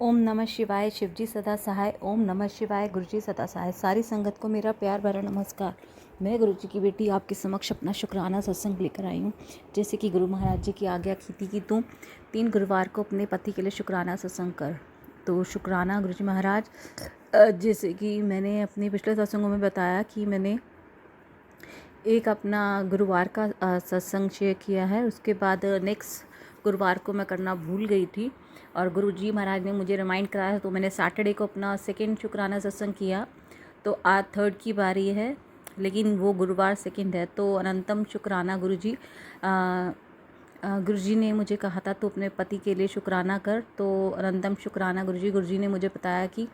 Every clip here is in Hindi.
ओम नमः शिवाय। शिवजी सदा सहाय। ओम नमः शिवाय। गुरुजी सदा सहाय। सारी संगत को मेरा प्यार भरा नमस्कार। मैं गुरुजी की बेटी आपके समक्ष अपना शुक्राना सत्संग लेकर आई हूँ। जैसे कि गुरु महाराज जी की आज्ञा की थी कि तुम 3 गुरुवार को अपने पति के लिए शुक्राना सत्संग कर। तो शुक्राना गुरुजी महाराज, जैसे कि मैंने अपने पिछले सत्संगों में बताया कि मैंने एक अपना गुरुवार का सत्संग शेयर किया है। उसके बाद नेक्स्ट गुरुवार को मैं करना भूल गई थी और गुरुजी महाराज ने मुझे रिमाइंड कराया, तो मैंने सैटरडे को अपना सेकंड शुक्राना सत्संग किया। तो आज थर्ड की बारी है, लेकिन वो गुरुवार सेकंड है। तो अनंतम शुक्राना गुरुजी। गुरुजी ने मुझे कहा था तो अपने पति के लिए शुक्राना कर। तो अनंतम शुक्राना गुरुजी। गुरुजी ने मुझे बताया कि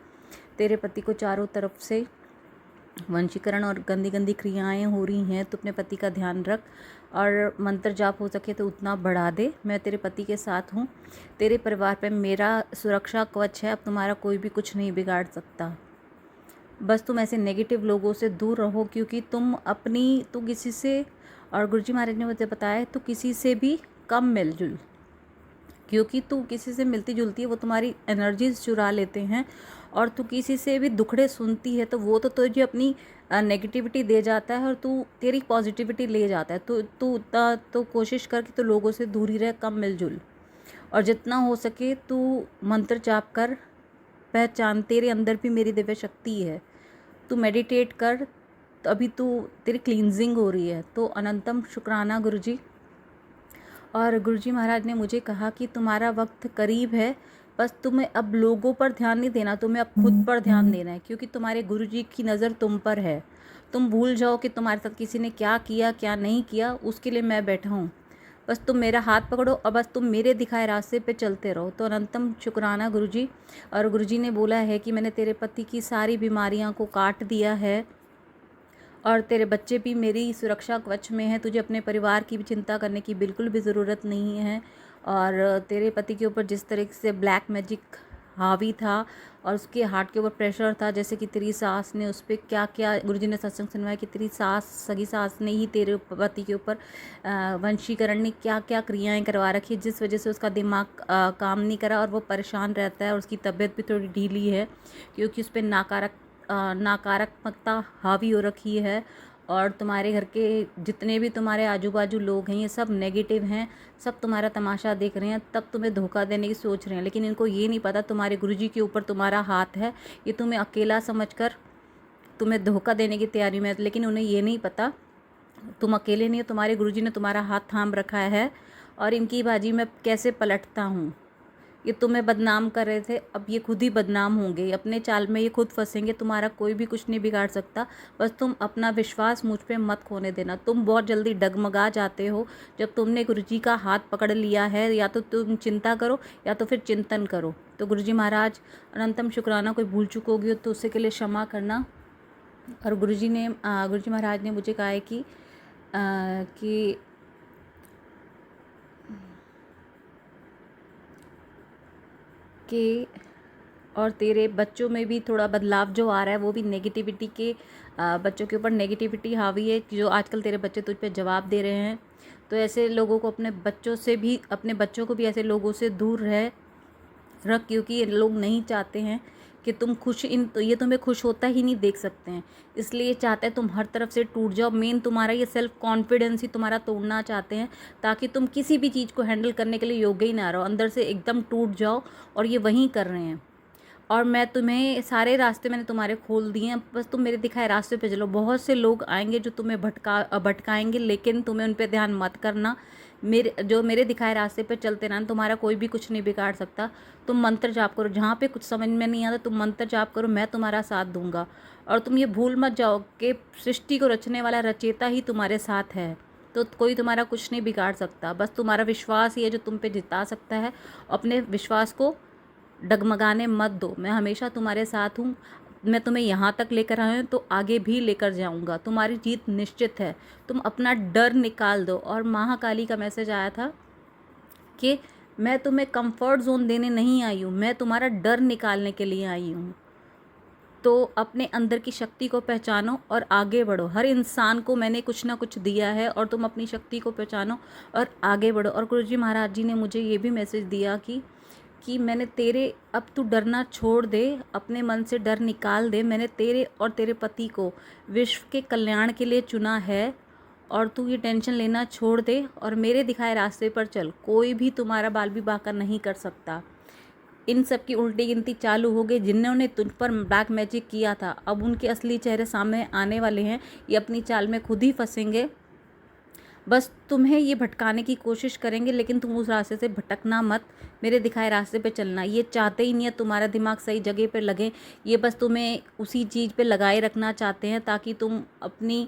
तेरे पति को चारों तरफ से वंशीकरण और गंदी गंदी क्रियाएं हो रही हैं, तो अपने पति का ध्यान रख और मंत्र जाप हो सके तो उतना बढ़ा दे। मैं तेरे पति के साथ हूँ, तेरे परिवार पे मेरा सुरक्षा कवच है। अब तुम्हारा कोई भी कुछ नहीं बिगाड़ सकता। बस तुम ऐसे नेगेटिव लोगों से दूर रहो, क्योंकि तू किसी से, और गुरुजी महाराज ने मुझे बताया, तो किसी से भी कम मिलजुल, क्योंकि तू किसी से मिलती जुलती है वो तुम्हारी एनर्जीज चुरा लेते हैं। और तू किसी से भी दुखड़े सुनती है तो वो तो तुझे अपनी नेगेटिविटी दे जाता है और तू तेरी पॉजिटिविटी ले जाता है। तो तू उतना तो कोशिश कर कि तू लोगों से दूरी रह, कम मिलजुल, और जितना हो सके तू मंत्र जाप कर। पहचान तेरे अंदर भी मेरी दिव्य शक्ति है। तू मेडिटेट कर, तो अभी तेरी क्लींजिंग हो रही है। तो अनंतम शुक्राना गुरुजी। और गुरुजी महाराज ने मुझे कहा कि तुम्हारा वक्त करीब है, बस तुम्हें अब लोगों पर ध्यान नहीं देना, तुम्हें अब खुद पर ध्यान देना है, क्योंकि तुम्हारे गुरुजी की नज़र तुम पर है। तुम भूल जाओ कि तुम्हारे साथ किसी ने क्या किया क्या नहीं किया, उसके लिए मैं बैठा हूँ। बस तुम मेरा हाथ पकड़ो और बस तुम मेरे दिखाए रास्ते पे चलते रहो। तो अनंतम शुक्राना गुरुजी। और गुरुजी ने बोला है कि मैंने तेरे पति की सारी बीमारियां को काट दिया है और तेरे बच्चे भी मेरी सुरक्षा कवच में हैं। तुझे अपने परिवार की भी चिंता करने की बिल्कुल भी ज़रूरत नहीं है। और तेरे पति के ऊपर जिस तरीके से ब्लैक मैजिक हावी था और उसके हार्ट के ऊपर प्रेशर था, जैसे कि तेरी सास ने उस पर क्या क्या, गुरुजी ने सत्संग सुनवाया कि तेरी सास, सगी सास ने ही तेरे पति के ऊपर वंशीकरण ने क्या क्या क्रियाएं करवा रखी, जिस वजह से उसका दिमाग काम नहीं करा और वो परेशान रहता है और उसकी तबीयत भी थोड़ी ढीली है, क्योंकि उस पर नकारात्मकता हावी हो रखी है। और तुम्हारे घर के जितने भी तुम्हारे आजू बाजू लोग हैं ये सब नेगेटिव हैं, सब तुम्हारा तमाशा देख रहे हैं, तब तुम्हें धोखा देने की सोच रहे हैं। लेकिन इनको ये नहीं पता तुम्हारे गुरुजी के ऊपर तुम्हारा हाथ है। ये तुम्हें अकेला समझकर तुम्हें धोखा देने की तैयारी में है, लेकिन उन्हें ये नहीं पता तुम अकेले नहीं हो, तुम्हारे गुरुजी ने तुम्हारा हाथ थाम रखा है। और इनकी बाजी मैं कैसे पलटता हूँ। ये तुम्हें बदनाम कर रहे थे, अब ये खुद ही बदनाम होंगे, अपने चाल में ये खुद फंसेंगे, तुम्हारा कोई भी कुछ नहीं बिगाड़ सकता। बस तुम अपना विश्वास मुझ पे मत खोने देना। तुम बहुत जल्दी डगमगा जाते हो जब तुमने गुरुजी का हाथ पकड़ लिया है। या तो तुम चिंता करो या तो फिर चिंतन करो। तो गुरुजी महाराज, अनंतम शुक्राना। कोई भूल चूक होगी तो उससे के लिए क्षमा करना। और गुरुजी महाराज ने मुझे कहा है कि और तेरे बच्चों में भी थोड़ा बदलाव जो आ रहा है वो भी नेगेटिविटी के, बच्चों के ऊपर नेगेटिविटी हावी है, जो आजकल तेरे बच्चे तुझ पे जवाब दे रहे हैं। तो ऐसे लोगों को, अपने बच्चों को भी ऐसे लोगों से दूर रख, क्योंकि ये लोग नहीं चाहते हैं कि तुम ये तुम्हें खुश होता ही नहीं देख सकते हैं, इसलिए चाहते हैं तुम हर तरफ से टूट जाओ। मेन तुम्हारा ये सेल्फ कॉन्फिडेंस ही तुम्हारा तोड़ना चाहते हैं, ताकि तुम किसी भी चीज़ को हैंडल करने के लिए योग्य ही ना रहो, अंदर से एकदम टूट जाओ। और ये वहीं कर रहे हैं। और मैं तुम्हें सारे रास्ते मैंने तुम्हारे खोल दिए हैं, बस तुम मेरे दिखाए रास्ते पे चलो। बहुत से लोग आएंगे जो तुम्हें भटकाएंगे, लेकिन तुम्हें उन पे ध्यान मत करना। मेरे दिखाए रास्ते पे चलते रहना, तुम्हारा कोई भी कुछ नहीं बिगाड़ सकता। तुम मंत्र जाप करो, जहाँ पे कुछ समझ में नहीं आता तुम मंत्र जाप करो, मैं तुम्हारा साथ दूंगा। और तुम ये भूल मत जाओ कि सृष्टि को रचने वाला रचेता ही तुम्हारे साथ है, तो कोई तुम्हारा कुछ नहीं बिगाड़ सकता। बस तुम्हारा विश्वास ही है जो तुम पे जिता सकता है। अपने विश्वास को डगमगाने मत दो। मैं हमेशा तुम्हारे साथ हूँ। मैं तुम्हें यहाँ तक लेकर आया हूँ तो आगे भी लेकर जाऊँगा। तुम्हारी जीत निश्चित है। तुम अपना डर निकाल दो। और महाकाली का मैसेज आया था कि मैं तुम्हें कंफर्ट जोन देने नहीं आई हूँ, मैं तुम्हारा डर निकालने के लिए आई हूँ। तो अपने अंदर की शक्ति को पहचानो और आगे बढ़ो। हर इंसान को मैंने कुछ ना कुछ दिया है और तुम अपनी शक्ति को पहचानो और आगे बढ़ो। और गुरुजी महाराज जी ने मुझे ये भी मैसेज दिया कि मैंने तेरे, अब तू डरना छोड़ दे, अपने मन से डर निकाल दे। मैंने तेरे और तेरे पति को विश्व के कल्याण के लिए चुना है और तू ये टेंशन लेना छोड़ दे और मेरे दिखाए रास्ते पर चल। कोई भी तुम्हारा बाल विवाह का नहीं कर सकता। इन सब की उल्टी गिनती चालू हो गई। जिन्होंने तुझ पर ब्लैक मैजिक किया था, अब उनके असली चेहरे सामने आने वाले हैं। ये अपनी चाल में खुद ही फंसेंगे। बस तुम्हें ये भटकाने की कोशिश करेंगे, लेकिन तुम उस रास्ते से भटकना मत, मेरे दिखाए रास्ते पे चलना। ये चाहते ही नहीं है तुम्हारा दिमाग सही जगह पे लगे। ये बस तुम्हें उसी चीज़ पे लगाए रखना चाहते हैं ताकि तुम अपनी,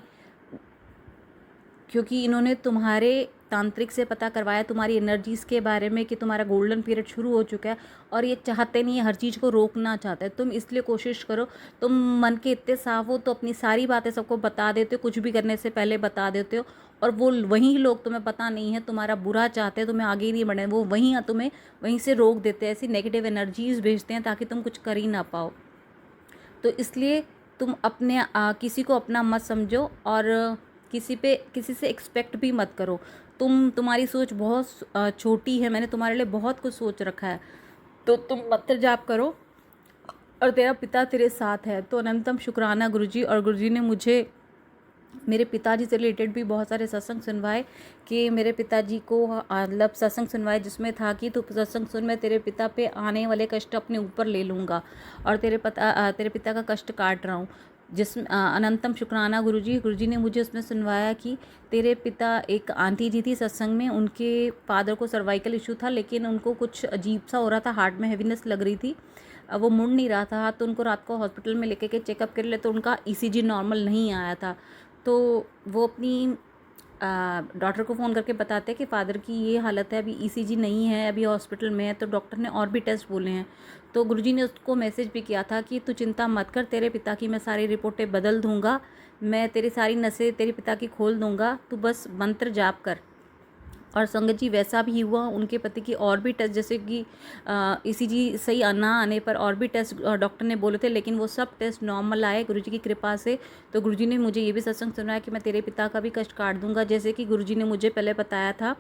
क्योंकि इन्होंने तुम्हारे तांत्रिक से पता करवाया तुम्हारी एनर्जीज़ के बारे में कि तुम्हारा गोल्डन पीरियड शुरू हो चुका है और ये चाहते नहीं है, हर चीज़ को रोकना चाहते हैं। तुम इसलिए कोशिश करो, तुम मन के इतने साफ हो तो अपनी सारी बातें सबको बता देते हो, कुछ भी करने से पहले बता देते हो। और वो वहीं लोग, तुम्हें पता नहीं है, तुम्हारा बुरा चाहते हैं, तुम्हें आगे नहीं बढ़े, वो तुम्हें वहीं से रोक देते हैं, ऐसी नेगेटिव एनर्जीज़ भेजते हैं ताकि तुम कुछ कर ही ना पाओ। तो इसलिए तुम अपने किसी को अपना मत समझो और किसी से एक्सपेक्ट भी मत करो। तुम्हारी सोच बहुत छोटी है, मैंने तुम्हारे लिए बहुत कुछ सोच रखा है। तो तुम मंत्र जाप करो और तेरा पिता तेरे साथ है। तो अनंतम शुक्राना गुरुजी। और गुरुजी ने मुझे मेरे पिताजी से रिलेटेड भी बहुत सारे सत्संग सुनवाए कि मेरे पिताजी को मतलब सत्संग सुनवाए जिसमें था कि तू सत्संग सुन, मैं तेरे पिता पे आने वाले कष्ट अपने ऊपर ले लूँगा और तेरे पिता का कष्ट काट रहा हूँ। अनंतम शुक्राना गुरुजी ने मुझे उसमें सुनवाया कि तेरे पिता, एक आंटी जी थी सत्संग में, उनके फादर को सर्वाइकल इशू था, लेकिन उनको कुछ अजीब सा हो रहा था, हार्ट में हैवीनेस लग रही थी, वो मुड़ नहीं रहा था। तो उनको रात को हॉस्पिटल में लेके के चेकअप कर ले तो उनका ईसीजी नॉर्मल नहीं आया था। तो वो अपनी डॉक्टर को फ़ोन करके बताते हैं कि फ़ादर की ये हालत है, अभी ईसीजी नहीं है, अभी हॉस्पिटल में है। तो डॉक्टर ने और भी टेस्ट बोले हैं। तो गुरुजी ने उसको मैसेज भी किया था कि तू चिंता मत कर, तेरे पिता की मैं सारी रिपोर्टें बदल दूंगा, मैं तेरी सारी नसें तेरे पिता की खोल दूंगा, तू बस मंत्र जाप कर। और संगत जी वैसा भी हुआ। उनके पति की और भी टेस्ट, जैसे कि ईसीजी सही ना आने पर और भी टेस्ट डॉक्टर ने बोले थे, लेकिन वो सब टेस्ट नॉर्मल आए गुरुजी की कृपा से। तो गुरुजी ने मुझे ये भी सत्संग सुनाया कि मैं तेरे पिता का भी कष्ट काट दूंगा। जैसे कि गुरुजी ने मुझे पहले बताया था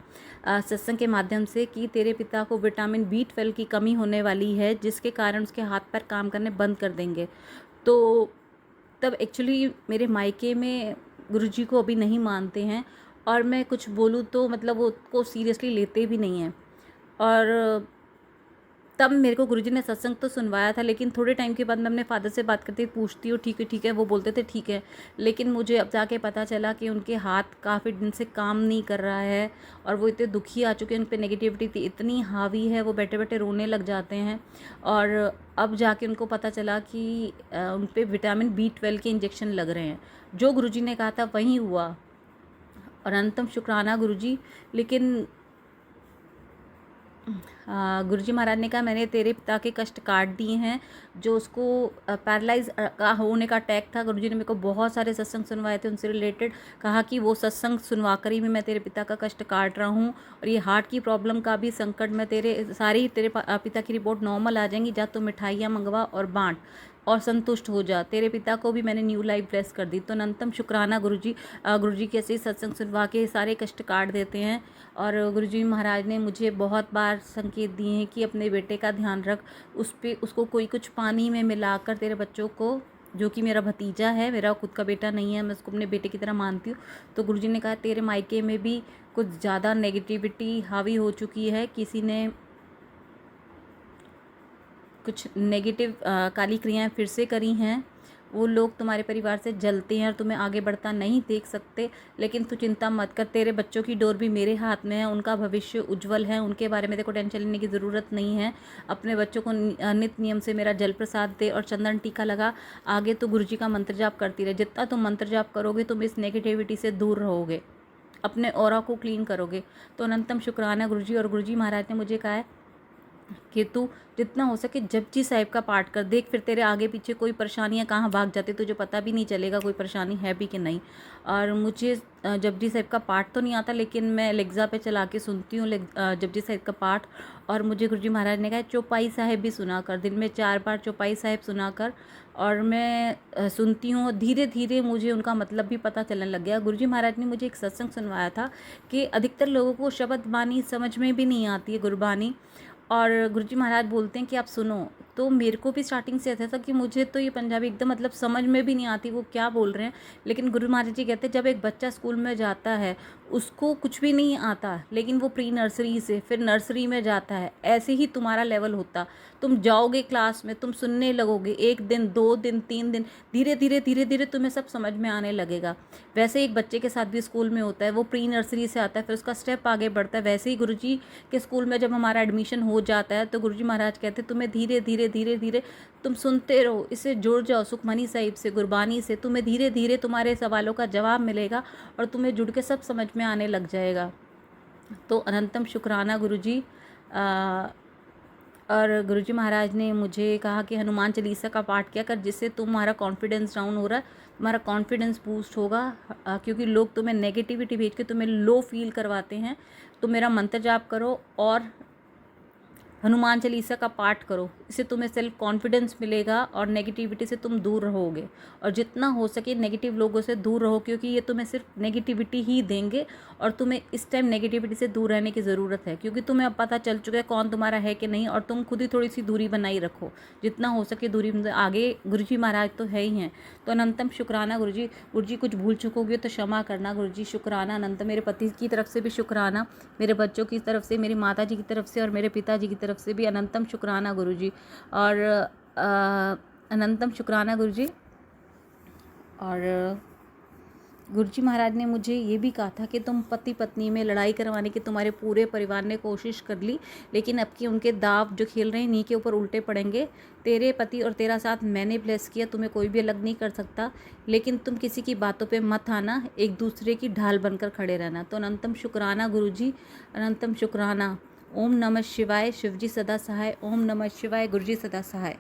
सत्संग के माध्यम से कि तेरे पिता को विटामिन B12 की कमी होने वाली है, जिसके कारण उसके हाथ पैर काम करने बंद कर देंगे। तो तब एक्चुअली मेरे मायके में गुरुजी को अभी नहीं मानते हैं और मैं कुछ बोलूँ तो मतलब वो उसको सीरियसली लेते भी नहीं हैं। और तब मेरे को गुरुजी ने सत्संग तो सुनवाया था, लेकिन थोड़े टाइम के बाद मैं अपने फादर से बात करती पूछती हूँ ठीक है, वो बोलते थे ठीक है। लेकिन मुझे अब जाके पता चला कि उनके हाथ काफ़ी दिन से काम नहीं कर रहा है और वो इतने दुखी आ चुके हैं, उन पर नेगेटिविटी इतनी हावी है, वो बैठे बैठे रोने लग जाते हैं। और अब जाके उनको पता चला कि उन पर विटामिन B12 के इंजेक्शन लग रहे हैं। जो गुरुजी ने कहा था वही हुआ। और अनंतम शुक्राना गुरुजी। लेकिन गुरुजी महाराज ने कहा मैंने तेरे पिता के कष्ट काट दिए हैं। जो उसको पैरालाइज का होने का अटैक था, गुरुजी ने मेरे को बहुत सारे सत्संग सुनवाए थे उनसे रिलेटेड, कहा कि वो सत्संग सुनवा कर ही मैं तेरे पिता का कष्ट काट रहा हूँ। और ये हार्ट की प्रॉब्लम का भी संकट, मैं तेरे पिता की रिपोर्ट नॉर्मल आ जाएंगी, जा तो मिठाइयाँ मंगवा और बांट और संतुष्ट हो जा। तेरे पिता को भी मैंने न्यू लाइफ ब्लेस कर दी। तो अनंतम शुक्राना गुरुजी। गुरुजी कैसे ही सत्संग सुनवा के सारे कष्ट काट देते हैं। और गुरुजी महाराज ने मुझे बहुत बार संकेत दिए हैं कि अपने बेटे का ध्यान रख, उसको कोई कुछ पानी में मिलाकर तेरे बच्चों को, जो कि मेरा भतीजा है, मेरा खुद का बेटा नहीं है, मैं उसको अपने बेटे की तरह मानती हूँ। तो गुरुजी ने कहा तेरे मायके में भी कुछ ज़्यादा नेगेटिविटी हावी हो चुकी है, किसी ने कुछ नेगेटिव काली क्रियाएं फिर से करी हैं। वो लोग तुम्हारे परिवार से जलते हैं और तुम्हें आगे बढ़ता नहीं देख सकते। लेकिन तू चिंता मत कर, तेरे बच्चों की डोर भी मेरे हाथ में है, उनका भविष्य उज्जवल है, उनके बारे में देखो टेंशन लेने की ज़रूरत नहीं है। अपने बच्चों को नित्य नियम से मेरा जल प्रसाद दे और चंदन टीका लगा। आगे तो गुरुजी का मंत्र जाप करती रहे। जितना तुम मंत्र जाप करोगे तुम इस नेगेटिविटी से दूर रहोगे, अपने ऑरा को क्लीन करोगे। तो अनंतम शुक्राना गुरुजी। और गुरुजी महाराज ने मुझे कहा है कि तू जितना हो सके जपजी साहिब का पाठ कर। देख फिर तेरे आगे पीछे कोई परेशानियां कहाँ भाग जाती, तुझे पता भी नहीं चलेगा कोई परेशानी है भी कि नहीं। और मुझे जपजी साहिब का पाठ तो नहीं आता, लेकिन मैं एलेक्सा पे चला के सुनती हूँ जपजी साहिब का पाठ। और मुझे गुरुजी महाराज ने कहा चौपाई साहिब भी सुना कर, दिन में 4 बार चौपाई साहिब सुना कर। और मैं सुनती हूँ, धीरे धीरे मुझे उनका मतलब भी पता चलने लग गया। गुरुजी महाराज ने मुझे एक सत्संग सुनवाया था कि अधिकतर लोगों को शब्द बानी समझ में भी नहीं आती है, गुरबानी, और गुरुजी महाराज बोलते हैं कि आप सुनो। तो मेरे को भी स्टार्टिंग से ऐसा था कि मुझे तो ये पंजाबी एकदम मतलब समझ में भी नहीं आती वो क्या बोल रहे हैं। लेकिन गुरु महाराज जी कहते हैं जब एक बच्चा स्कूल में जाता है उसको कुछ भी नहीं आता, लेकिन वो प्री नर्सरी से फिर नर्सरी में जाता है, ऐसे ही तुम्हारा लेवल होता। तुम जाओगे क्लास में, तुम सुनने लगोगे, 1 दिन 2 दिन 3 दिन, धीरे धीरे धीरे धीरे तुम्हें सब समझ में आने लगेगा। वैसे एक बच्चे के साथ भी स्कूल में होता है, वो प्री नर्सरी से आता है फिर उसका स्टेप आगे बढ़ता है। वैसे ही गुरुजी के स्कूल में जब हमारा एडमिशन हो जाता है तो गुरुजी महाराज कहते हैं तुम्हें धीरे धीरे धीरे धीरे तुम सुनते रहो, इससे जुड़ जाओ सुखमनी साहिब से, गुरबानी से, तुम्हें धीरे धीरे तुम्हारे सवालों का जवाब मिलेगा और तुम्हें जुड़ के सब समझ में आने लग जाएगा। तो अनंतम शुक्राना गुरुजी। और गुरुजी महाराज ने मुझे कहा कि हनुमान चालीसा का पाठ किया कर, जिससे तुम्हारा कॉन्फिडेंस डाउन हो रहा है, तुम्हारा कॉन्फिडेंस बूस्ट होगा। क्योंकि लोग तुम्हें नेगेटिविटी भेज के तुम्हें लो फील करवाते हैं। तो मेरा मंत्र जाप करो और हनुमान चालीसा का पाठ करो, इससे तुम्हें सेल्फ कॉन्फिडेंस मिलेगा और नेगेटिविटी से तुम दूर रहोगे। और जितना हो सके नेगेटिव लोगों से दूर रहो, क्योंकि ये तुम्हें सिर्फ नेगेटिविटी ही देंगे और तुम्हें इस टाइम नेगेटिविटी से दूर रहने की ज़रूरत है, क्योंकि तुम्हें अब पता चल चुका है कौन तुम्हारा है कि नहीं। और तुम खुद ही थोड़ी सी दूरी बनाई रखो, जितना हो सके दूरी। आगे गुरुजी महाराज तो है ही हैं। तो अनंतम शुक्राना गुरुजी। गुरुजी कुछ भूल चुकोगे तो क्षमा करना गुरुजी। शुक्राना अनंत। मेरे पति की तरफ से भी शुक्राना, मेरे बच्चों की तरफ से, मेरी माता जी की तरफ से और मेरे पिताजी की तरफ से भी अनंतम शुक्राना गुरुजी। और अनंतम शुक्राना गुरुजी। और गुरुजी महाराज ने मुझे ये भी कहा था कि तुम पति पत्नी में लड़ाई करवाने की तुम्हारे पूरे परिवार ने कोशिश कर ली, लेकिन अब कि उनके दाव जो खेल रहे हैं नी के ऊपर उल्टे पड़ेंगे। तेरे पति और तेरा साथ मैंने ब्लेस किया, तुम्हें कोई भी अलग नहीं कर सकता, लेकिन तुम किसी की बातों पे मत आना, एक दूसरे की ढाल बनकर खड़े रहना। तो अनंतम शुक्राना गुरुजी, अनंतम शुक्राना। ओम नमः शिवाय। शिवजी सदा सहाय। ओम नमः शिवाय। गुरुजी सदा सहाय।